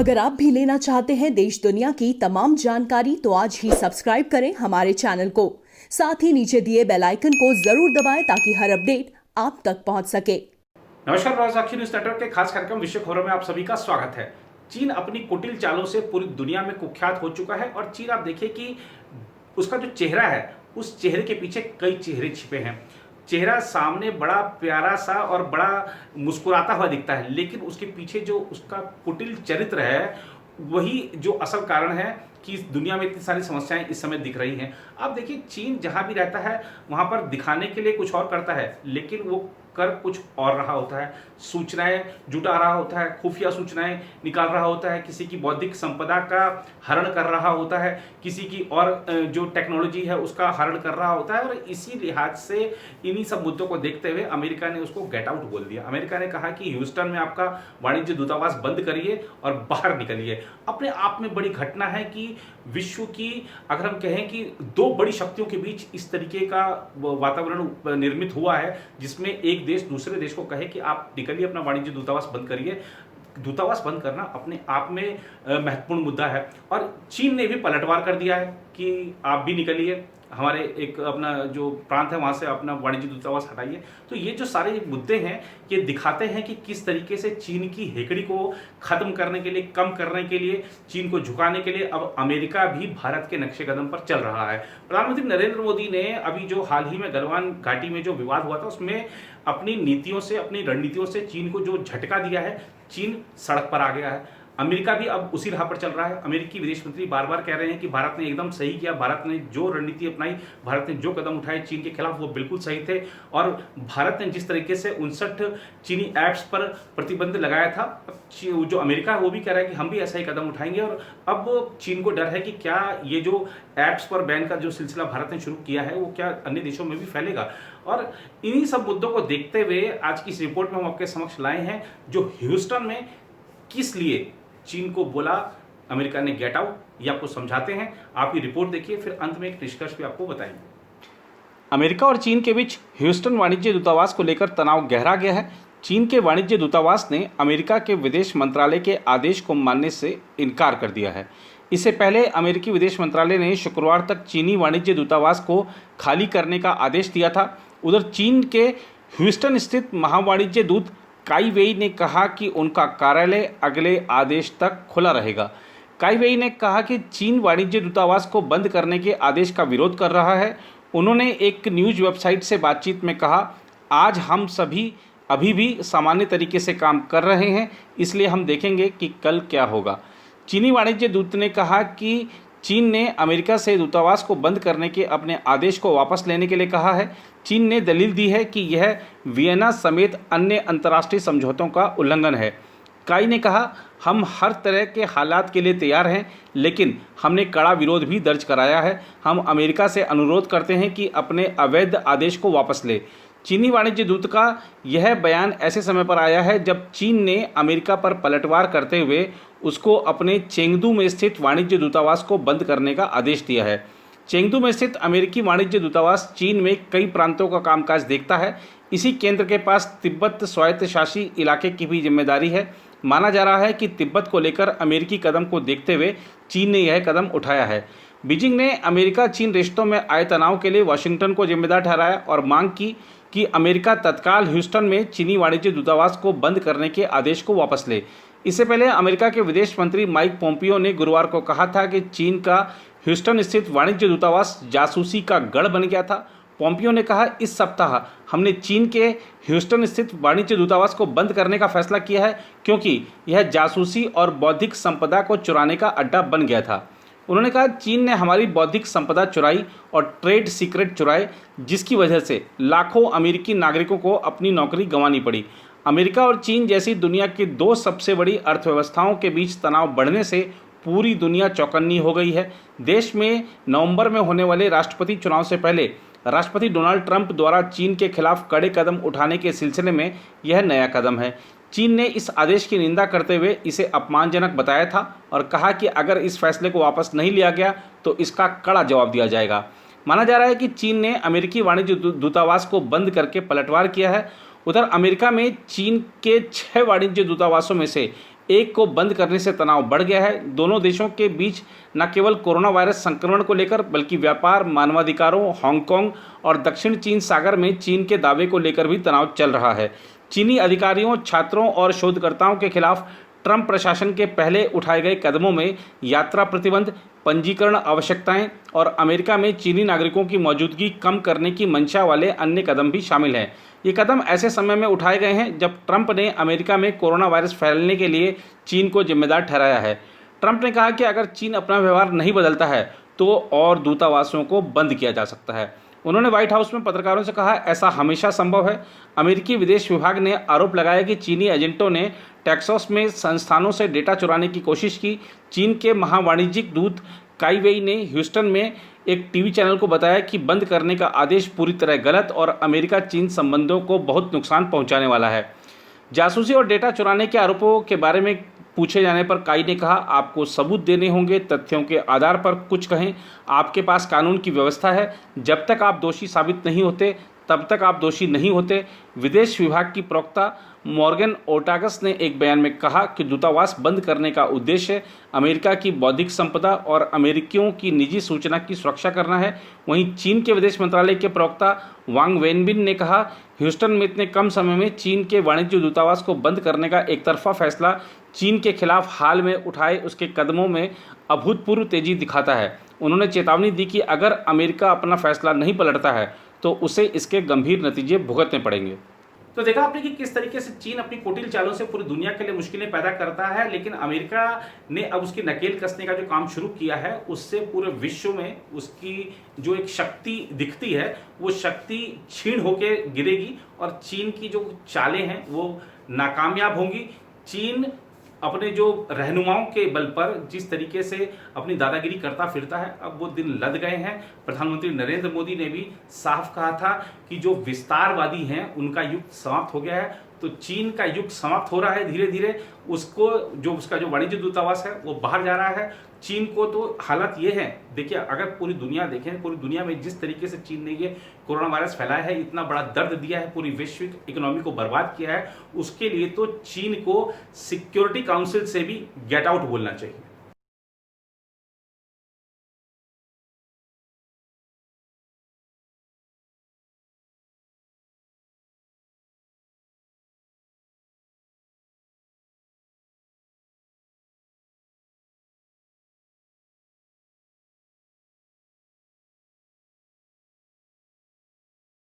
अगर आप भी लेना चाहते हैं देश दुनिया की तमाम जानकारी तो आज ही सब्सक्राइब करें हमारे चैनल को। साथ ही नीचे दिए बेल आइकन को जरूर दबाएं ताकि हर अपडेट आप तक पहुंच सके। नमस्कार, राजसाक्षी न्यूज नेटवर्क के खास कार्यक्रम विश्व खबरों में आप सभी का स्वागत है। चीन अपनी कुटिल चालों से पूरी दुनिया में कुख्यात हो चुका है और चीन आप देखिए कि उसका जो चेहरा है उस चेहरे के पीछे कई चेहरे छिपे हैं। चेहरा सामने बड़ा प्यारा सा और बड़ा मुस्कुराता हुआ दिखता है, लेकिन उसके पीछे जो उसका कुटिल चरित्र है वही जो असल कारण है कि इस दुनिया में इतनी सारी समस्याएं इस समय दिख रही हैं। आप देखिए चीन जहां भी रहता है वहां पर दिखाने के लिए कुछ और करता है, लेकिन वो कर कुछ और रहा होता है। सूचनाएं जुटा रहा होता है, खुफिया सूचनाएं निकाल रहा होता है, किसी की बौद्धिक संपदा का हरण कर रहा होता है, किसी की और जो टेक्नोलॉजी है उसका हरण कर रहा होता है। और इसी लिहाज से इन्हीं सब मुद्दों को देखते हुए अमेरिका ने उसको गेट आउट बोल दिया। अमेरिका ने कहा कि ह्यूस्टन में आपका वाणिज्य दूतावास बंद करिए और बाहर निकलिए। अपने आप में बड़ी घटना है कि विश्व की अगर हम कहें कि दो बड़ी शक्तियों के बीच इस तरीके का वातावरण निर्मित हुआ है जिसमें एक देश दूसरे देश को कहे कि आप निकलिए, अपना वाणिज्य दूतावास बंद करिए। दूतावास बंद करना अपने आप में महत्वपूर्ण मुद्दा है और चीन ने भी पलटवार कर दिया है कि आप भी निकलिए, हमारे एक अपना जो प्रांत है वहाँ से अपना वाणिज्य दूतावास हटाइए। तो ये जो सारे मुद्दे हैं ये दिखाते हैं कि किस तरीके से चीन की हेकड़ी को खत्म करने के लिए, कम करने के लिए, चीन को झुकाने के लिए अब अमेरिका भी भारत के नक्शे कदम पर चल रहा है। प्रधानमंत्री नरेंद्र मोदी ने अभी जो हाल ही में गलवान घाटी में जो विवाद हुआ था उसमें अपनी नीतियों से, अपनी रणनीतियों से चीन को जो झटका दिया है, चीन सड़क पर आ गया है। अमेरिका भी अब उसी राह पर चल रहा है। अमेरिकी विदेश मंत्री बार बार कह रहे हैं कि भारत ने एकदम सही किया, भारत ने जो रणनीति अपनाई, भारत ने जो कदम उठाए चीन के खिलाफ वो बिल्कुल सही थे। और भारत ने जिस तरीके से 59 चीनी ऐप्स पर प्रतिबंध लगाया था, जो अमेरिका है वो भी कह रहा है कि हम भी ऐसा ही कदम उठाएंगे। और अब चीन को डर है कि क्या ये जो ऐप्स पर बैन का जो सिलसिला भारत ने शुरू किया है वो क्या अन्य देशों में भी फैलेगा। और इन्हीं सब मुद्दों को देखते हुए आज की इस रिपोर्ट में हम आपके समक्ष लाए हैं जो ह्यूस्टन में किस लिए चीन को बोला अमेरिका ने गेट आउट, ये आपको समझाते हैं। आप ये रिपोर्ट देखिए, फिर अंत में एक निष्कर्ष भी आपको बताएंगे। अमेरिका और चीन के बीच ह्यूस्टन वाणिज्य दूतावास को लेकर तनाव गहरा गया है। चीन के वाणिज्य दूतावास ने अमेरिका के विदेश मंत्रालय के आदेश को मानने से इनकार कर दिया है। इससे पहले अमेरिकी विदेश मंत्रालय ने शुक्रवार तक चीनी वाणिज्य दूतावास को खाली करने का आदेश दिया था। उधर चीन के ह्यूस्टन स्थित महावाणिज्य दूत काई वेई ने कहा कि उनका कार्यालय अगले आदेश तक खुला रहेगा। काई वेई ने कहा कि चीन वाणिज्य दूतावास को बंद करने के आदेश का विरोध कर रहा है। उन्होंने एक न्यूज़ वेबसाइट से बातचीत में कहा, आज हम सभी अभी भी सामान्य तरीके से काम कर रहे हैं, इसलिए हम देखेंगे कि कल क्या होगा। चीनी वाणिज्य दूत ने कहा कि चीन ने अमेरिका से दूतावास को बंद करने के अपने आदेश को वापस लेने के लिए कहा है। चीन ने दलील दी है कि यह वियना समेत अन्य अंतर्राष्ट्रीय समझौतों का उल्लंघन है। काई ने कहा, हम हर तरह के हालात के लिए तैयार हैं, लेकिन हमने कड़ा विरोध भी दर्ज कराया है। हम अमेरिका से अनुरोध करते हैं कि अपने अवैध आदेश को वापस ले। चीनी वाणिज्य दूत का यह बयान ऐसे समय पर आया है जब चीन ने अमेरिका पर पलटवार करते हुए उसको अपने चेंगदू में स्थित वाणिज्य दूतावास को बंद करने का आदेश दिया है। चेंगदू में स्थित अमेरिकी वाणिज्य दूतावास चीन में कई प्रांतों का कामकाज देखता है। इसी केंद्र के पास तिब्बत स्वायत्तशासी इलाके की भी जिम्मेदारी है। माना जा रहा है कि तिब्बत को लेकर अमेरिकी कदम को देखते हुए चीन ने यह कदम उठाया है। बीजिंग ने अमेरिका चीन रिश्तों में आए तनाव के लिए वाशिंगटन को जिम्मेदार ठहराया और मांग की कि अमेरिका तत्काल ह्यूस्टन में चीनी वाणिज्य दूतावास को बंद करने के आदेश को वापस ले। इससे पहले अमेरिका के विदेश मंत्री माइक पोम्पियो ने गुरुवार को कहा था कि चीन का ह्यूस्टन स्थित वाणिज्य दूतावास जासूसी का गढ़ बन गया था। पोम्पियो ने कहा, इस सप्ताह हमने चीन के ह्यूस्टन स्थित वाणिज्य दूतावास को बंद करने का फैसला किया है क्योंकि यह जासूसी और बौद्धिक संपदा को चुराने का अड्डा बन गया था। उन्होंने कहा, चीन ने हमारी बौद्धिक संपदा चुराई और ट्रेड सीक्रेट चुराए, जिसकी वजह से लाखों अमेरिकी नागरिकों को अपनी नौकरी गंवानी पड़ी। अमेरिका और चीन जैसी दुनिया की दो सबसे बड़ी अर्थव्यवस्थाओं के बीच तनाव बढ़ने से पूरी दुनिया चौकन्नी हो गई है। देश में नवंबर में होने वाले राष्ट्रपति चुनाव से पहले राष्ट्रपति डोनाल्ड ट्रंप द्वारा चीन के खिलाफ कड़े कदम उठाने के सिलसिले में यह नया कदम है। चीन ने इस आदेश की निंदा करते हुए इसे अपमानजनक बताया था और कहा कि अगर इस फैसले को वापस नहीं लिया गया तो इसका कड़ा जवाब दिया जाएगा। माना जा रहा है कि चीन ने अमेरिकी वाणिज्य दूतावास को बंद करके पलटवार किया है। उधर अमेरिका में चीन के 6 वाणिज्य दूतावासों में से एक को बंद करने से तनाव बढ़ गया है। दोनों देशों के बीच न केवल कोरोना वायरस संक्रमण को लेकर बल्कि व्यापार, मानवाधिकारों, हांगकांग और दक्षिण चीन सागर में चीन के दावे को लेकर भी तनाव चल रहा है। चीनी अधिकारियों, छात्रों और शोधकर्ताओं के खिलाफ ट्रंप प्रशासन के पहले उठाए गए कदमों में यात्रा प्रतिबंध, पंजीकरण आवश्यकताएं और अमेरिका में चीनी नागरिकों की मौजूदगी कम करने की मंशा वाले अन्य कदम भी शामिल हैं। ये कदम ऐसे समय में उठाए गए हैं जब ट्रंप ने अमेरिका में कोरोना वायरस फैलने के लिए चीन को जिम्मेदार ठहराया है। ट्रंप ने कहा कि अगर चीन अपना व्यवहार नहीं बदलता है तो और दूतावासों को बंद किया जा सकता है। उन्होंने व्हाइट हाउस में पत्रकारों से कहा, ऐसा हमेशा संभव है। अमेरिकी विदेश विभाग ने आरोप लगाया कि चीनी एजेंटों ने टेक्सास में संस्थानों से डेटा चुराने की कोशिश की। चीन के महावाणिज्यिक दूत काई वेई ने ह्यूस्टन में एक टीवी चैनल को बताया कि बंद करने का आदेश पूरी तरह गलत और अमेरिका चीन संबंधों को बहुत नुकसान पहुंचाने वाला है। जासूसी और डेटा चुराने के आरोपों के बारे में पूछे जाने पर काई ने कहा, आपको सबूत देने होंगे, तथ्यों के आधार पर कुछ कहें। आपके पास कानून की व्यवस्था है, जब तक आप दोषी साबित नहीं होते तब तक आप दोषी नहीं होते। विदेश विभाग की प्रवक्ता मॉर्गन ओर्टागस ने एक बयान में कहा कि दूतावास बंद करने का उद्देश्य अमेरिका की बौद्धिक संपदा और अमेरिकियों की निजी सूचना की सुरक्षा करना है। वहीं चीन के विदेश मंत्रालय के प्रवक्ता वांग वेनबिन ने कहा, ह्यूस्टन में इतने कम समय में चीन के वाणिज्य दूतावास को बंद करने का एकतरफा फैसला चीन के खिलाफ हाल में उठाए उसके कदमों में अभूतपूर्व तेजी दिखाता है। उन्होंने चेतावनी दी कि अगर अमेरिका अपना फैसला नहीं पलटता है तो उसे इसके गंभीर नतीजे भुगतने पड़ेंगे। तो देखा आपने कि किस तरीके से चीन अपनी कुटिल चालों से पूरी दुनिया के लिए मुश्किलें पैदा करता है, लेकिन अमेरिका ने अब उसकी नकेल कसने का जो काम शुरू किया है उससे पूरे विश्व में उसकी जो एक शक्ति दिखती है वो शक्ति क्षीण होके गिरेगी और चीन की जो चालें हैं वो नाकामयाब होंगी। चीन अपने जो रहनुमाओं के बल पर जिस तरीके से अपनी दादागिरी करता फिरता है, अब वो दिन लद गए हैं। प्रधानमंत्री नरेंद्र मोदी ने भी साफ कहा था कि जो विस्तारवादी हैं उनका युग समाप्त हो गया है। तो चीन का युग समाप्त हो रहा है धीरे धीरे। उसका जो वाणिज्य दूतावास है वो बाहर जा रहा है। चीन को तो हालत ये है, देखिए अगर पूरी दुनिया देखें, पूरी दुनिया में जिस तरीके से चीन ने ये कोरोना वायरस फैलाया है, इतना बड़ा दर्द दिया है, पूरी वैश्विक इकोनॉमी को बर्बाद किया है, उसके लिए तो चीन को सिक्योरिटी काउंसिल से भी गेट आउट बोलना चाहिए।